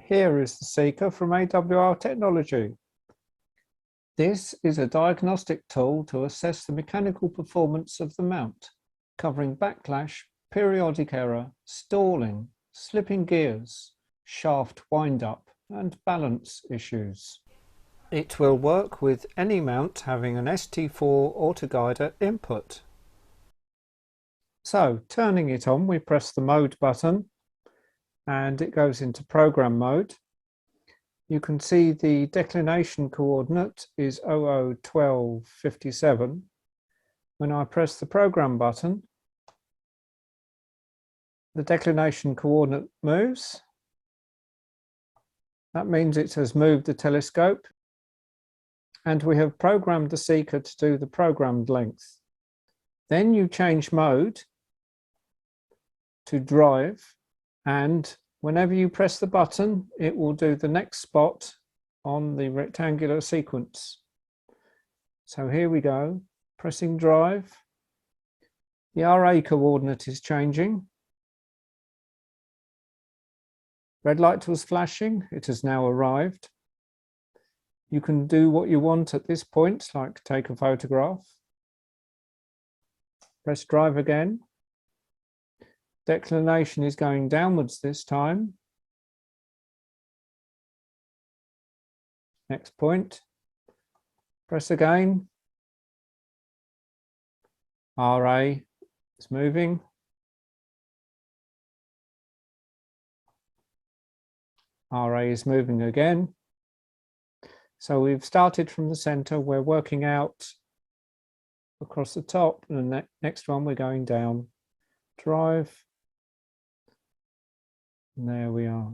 Here is the Seeker from AWR Technology. This is a diagnostic tool to assess the mechanical performance of the mount, covering backlash, periodic error, stalling, slipping gears, shaft wind-up and balance issues. It will work with any mount having an ST4 Autoguider input. So, turning it on, we press the mode button and it goes into program mode. You can see the declination coordinate is 001257. When I press the program button, the declination coordinate moves. That means it has moved the telescope, and we have programmed the Seeker to do the programmed length. Then you change mode to drive, and whenever you press the button, it will do the next spot on the rectangular sequence. So here we go, pressing drive. The RA coordinate is changing. Red light was flashing, it has now arrived. You can do what you want at this point, like take a photograph. Press drive again. Declination is going downwards this time. Next point. Press again. RA is moving. RA is moving again. So we've started from the center, we're working out across the top, and the next one we're going down. Drive. And there we are.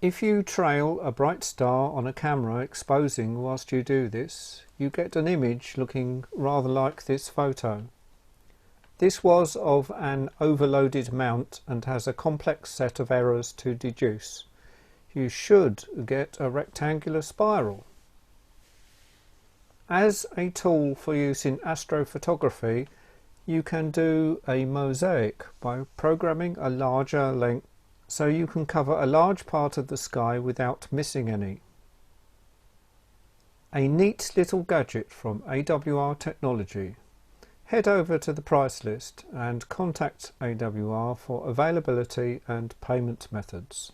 If you trail a bright star on a camera exposing whilst you do this, you get an image looking rather like this photo. This was of an overloaded mount and has a complex set of errors to deduce. You should get a rectangular spiral. As a tool for use in astrophotography, you can do a mosaic by programming a larger length so you can cover a large part of the sky without missing any. A neat little gadget from AWR Technology. Head over to the price list and contact AWR for availability and payment methods.